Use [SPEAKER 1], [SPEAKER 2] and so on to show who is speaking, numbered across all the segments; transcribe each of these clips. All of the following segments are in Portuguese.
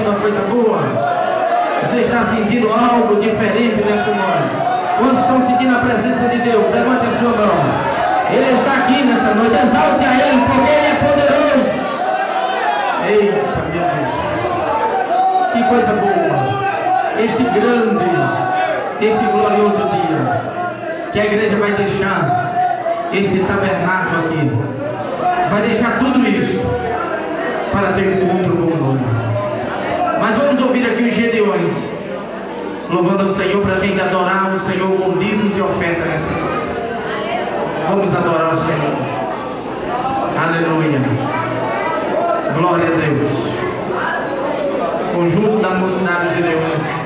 [SPEAKER 1] sentindo uma coisa boa? Você está sentindo algo diferente nesta noite? Quantos estão sentindo a presença de Deus? Levante a sua mão. Ele está aqui nesta noite. Exalte a Ele, porque Ele é poderoso. Eita, meu Deus. Que coisa boa. Este grande, este glorioso dia, que a igreja vai deixar esse tabernáculo aqui. Vai deixar tudo isso para ter encontro com o noivo. Mas vamos ouvir aqui os gedeões louvando ao Senhor, para a gente adorar o Senhor com dízimos e oferta nesta noite. Vamos adorar o Senhor. Aleluia. Glória a Deus. Conjunto da mocidade dos gedeões.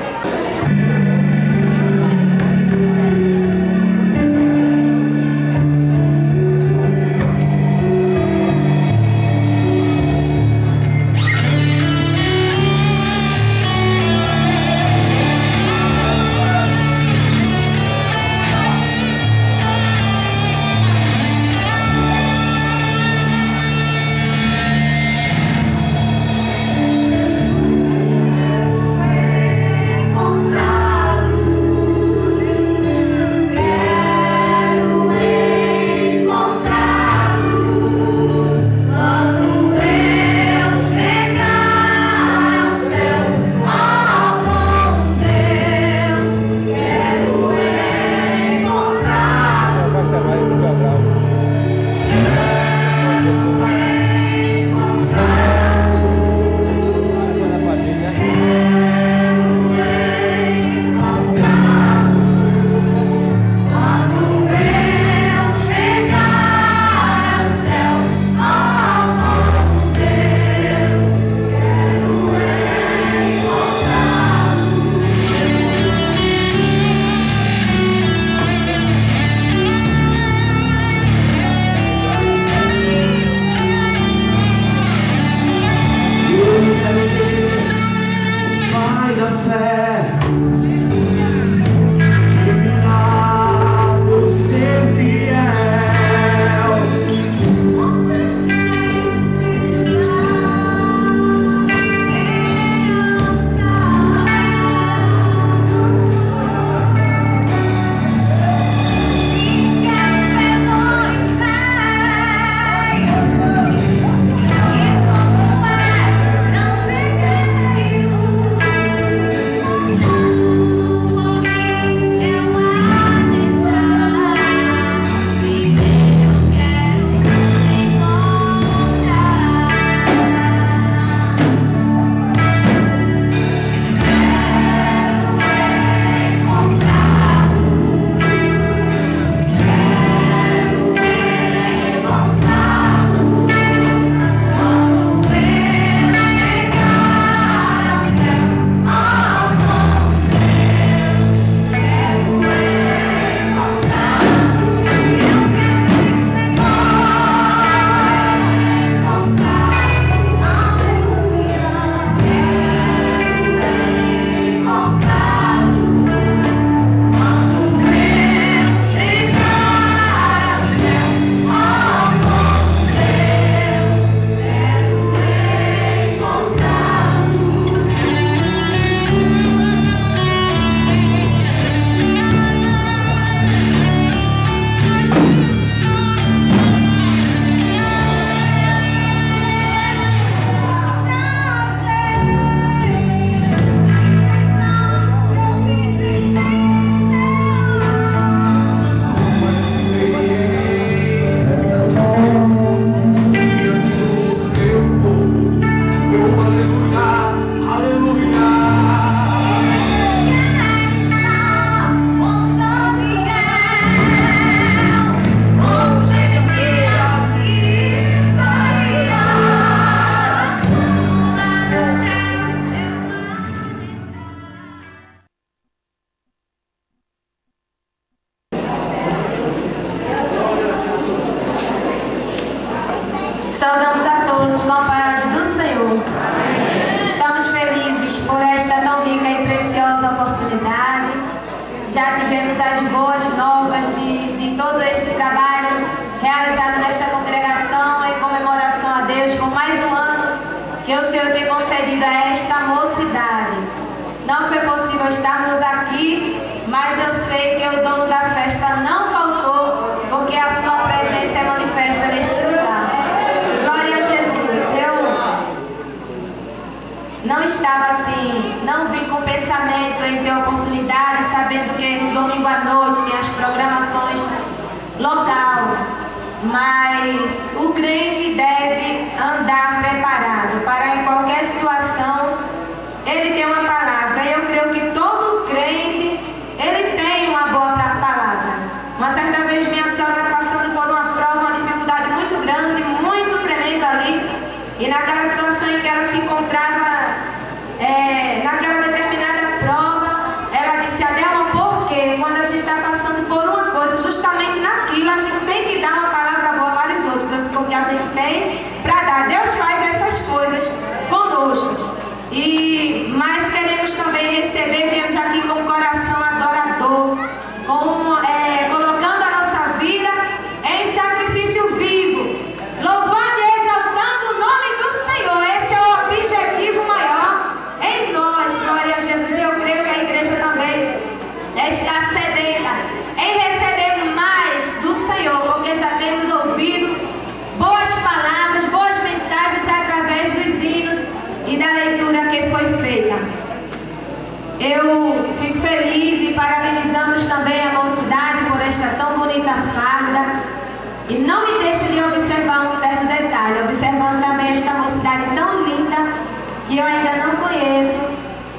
[SPEAKER 2] Saudamos a todos com a paz do Senhor. Estamos felizes por esta tão rica e preciosa oportunidade. Já tivemos as boas novas de todo este trabalho realizado nesta congregação em comemoração a Deus por mais um ano que o Senhor tem concedido devido a esta mocidade. Não foi possível estarmos aqui, mas eu sei que o dono da festa não faltou, porque a sua presença é manifesta neste lugar. Glória a Jesus. Eu não estava assim, não vim com pensamento em ter oportunidade, sabendo que no domingo à noite tem as programações local, mas o crente deve andar preparado para em qualquer situação ele ter uma palavra. Eu creio que todo crente ele tem uma boa palavra. Uma certa vez minha sogra passando por uma prova, uma dificuldade muito grande, muito tremenda ali, e naquela situação em que ela se encontrava naquela determinada prova, ela disse: Adelma, por quê? Quando a gente está passando por uma coisa, justamente naquilo, a gente tem que dar uma palavra boa para os outros, porque a gente tem para dar. Deus faz essas coisas conosco. Mas queremos também receber, viemos aqui com o coração adorador, colocando a nossa vida em sacrifício vivo, louvando e exaltando o nome do Senhor. Esse é o objetivo maior em nós. Glória a Jesus. E eu creio que a igreja também está sedenta em receber mais do Senhor, porque já temos ouvido boas palavras, boas mensagens através dos hinos e da leitura que foi feita. Eu fico feliz e parabenizamos também a mocidade por esta tão bonita farda. E não me deixa de observar um certo detalhe, observando também esta mocidade tão linda, que eu ainda não conheço,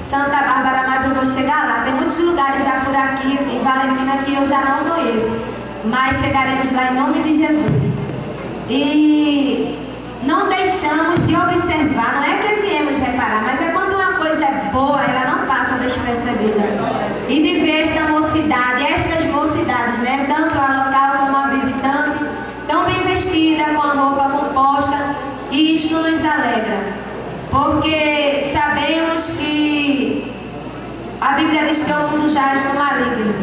[SPEAKER 2] Santa Bárbara, mas eu vou chegar lá. Tem muitos lugares já por aqui, em Valentina, que eu já não conheço, mas chegaremos lá em nome de Jesus. E não deixamos de observar, não é que viemos reparar, mas é quando uma coisa é boa, ela não passa despercebida. E de ver esta mocidade, estas mocidades, né, tanto a local como a visitante, tão bem vestida, com a roupa composta, e isto nos alegra, porque sabemos que a Bíblia diz que o mundo jaz no maligno.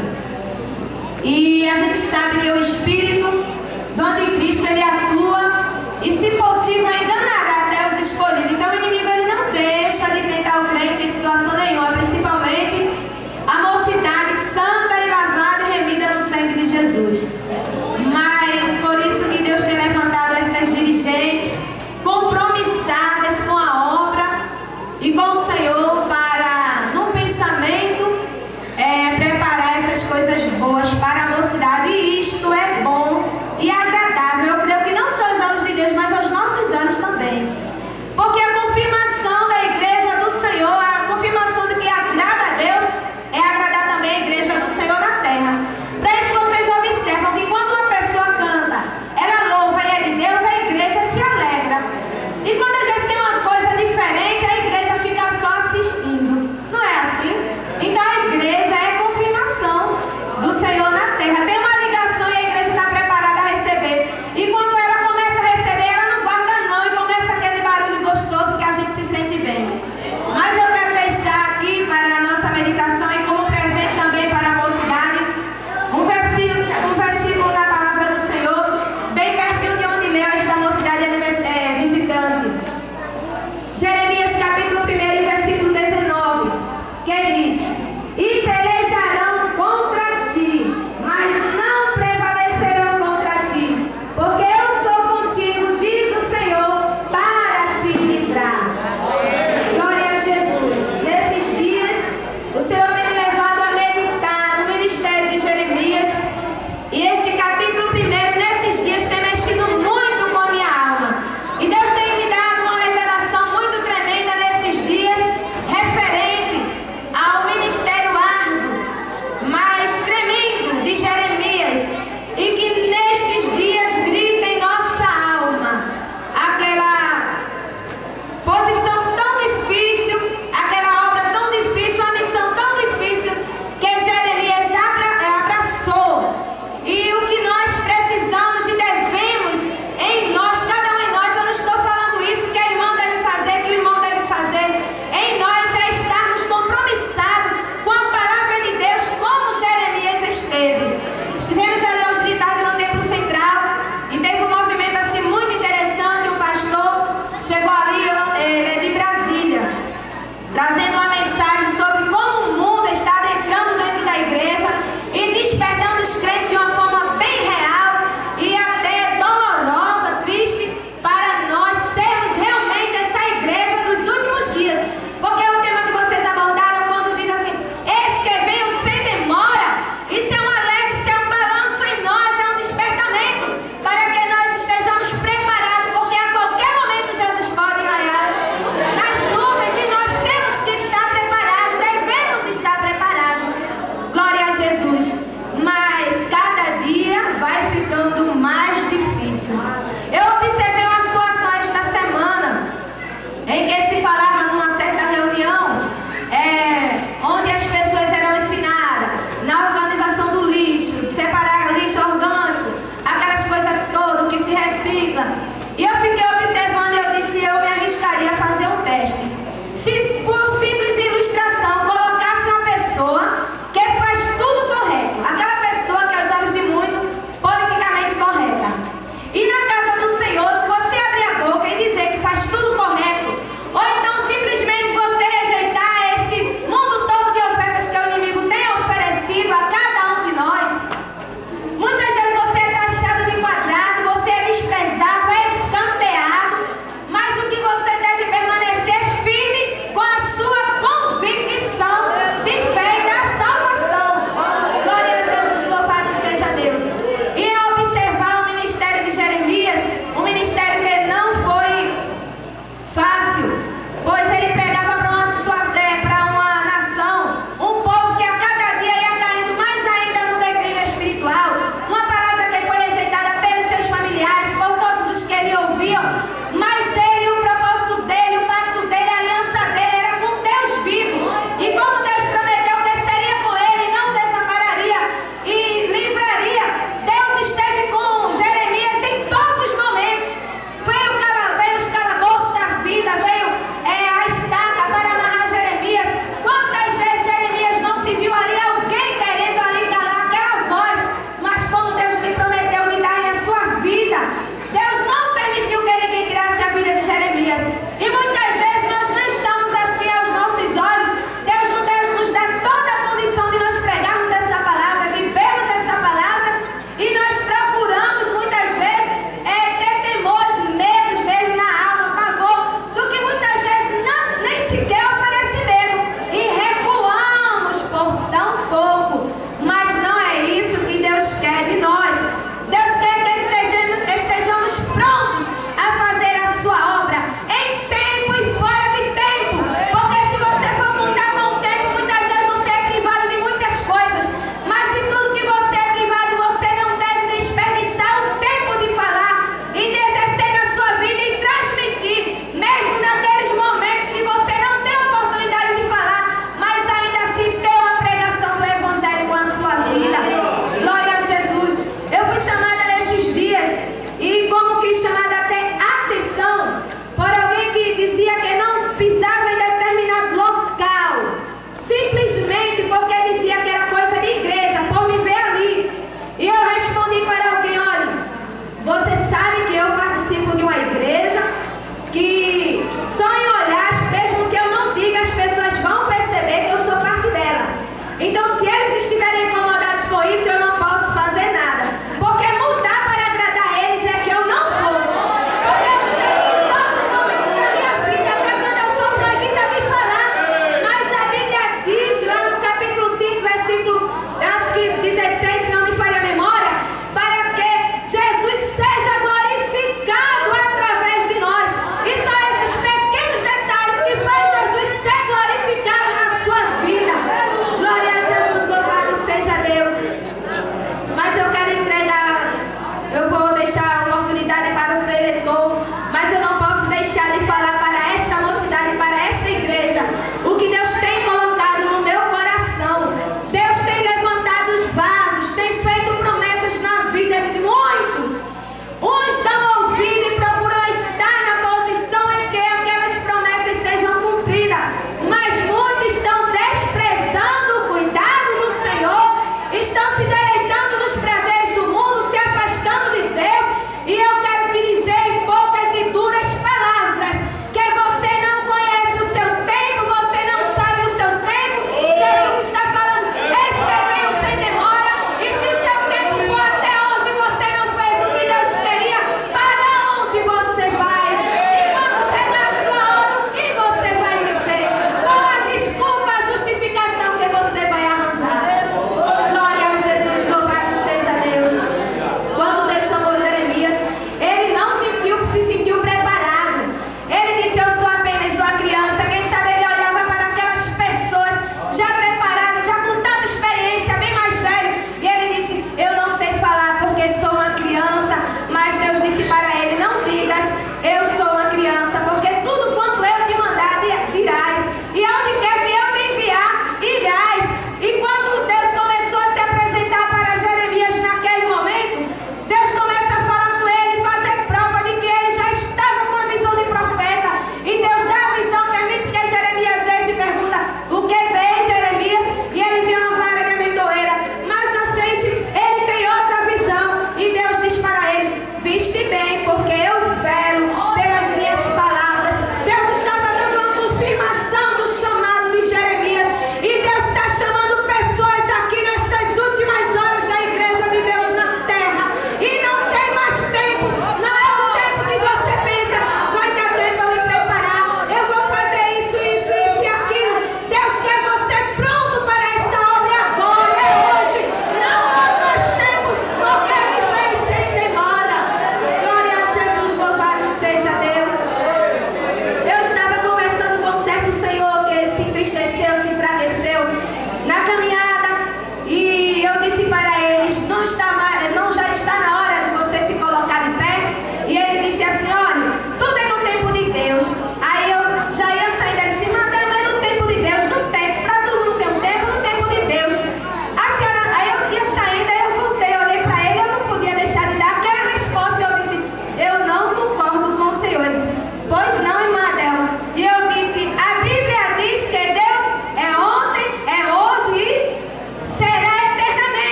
[SPEAKER 2] E a gente sabe que o espírito do anticristo, ele atua e, se possível, enganará até os escolhidos. Então o inimigo ele não deixa de tentar o crente em situação nenhuma, principalmente a mocidade santa e lavada e remida no sangue de Jesus. Mas por isso que Deus tem levantado estas dirigentes compromissadas com a obra e com o Senhor para, no pensamento, preparar essas coisas boas para a mocidade. E isto é bom e agradável. Eu creio que não só aos olhos de Deus, mas aos nossos olhos também. Porque a confirmação da igreja do Senhor, a confirmação de que agrada a Deus, é agradar também a igreja do Senhor na terra. Para isso vocês observam que quando uma pessoa canta, ela louva e é de Deus, a igreja se alegra. E quando a gente tem uma coisa diferente, a igreja fica só se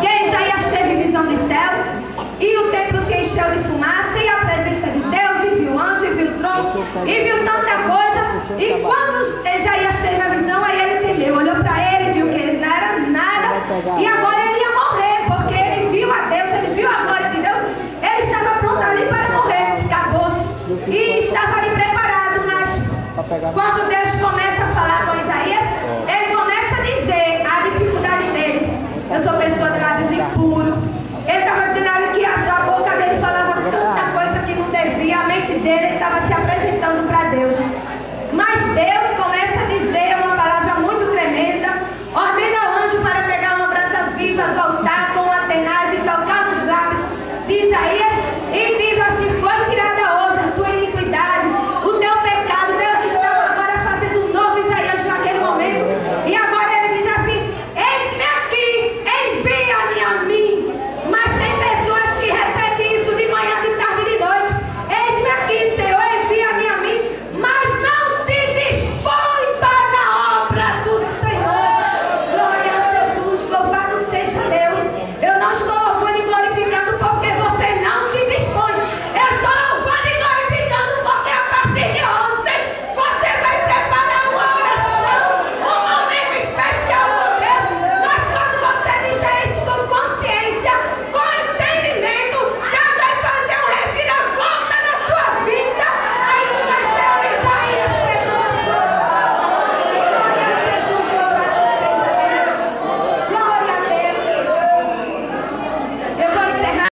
[SPEAKER 2] que Isaías teve visão dos céus, e o templo se encheu de fumaça, e a presença de Deus, e viu anjo, e viu trono, e viu tanta coisa. E quando Isaías teve a visão, aí ele temeu, olhou para ele, viu que ele não era nada, e agora ele ia morrer, porque ele viu a Deus, ele viu a glória de Deus, ele estava pronto ali para morrer, acabou-se, e estava ali preparado. Mas quando Deus começa a falar com Isaías, ele começa a dizer a dificuldade dele. Eu sou pessoa de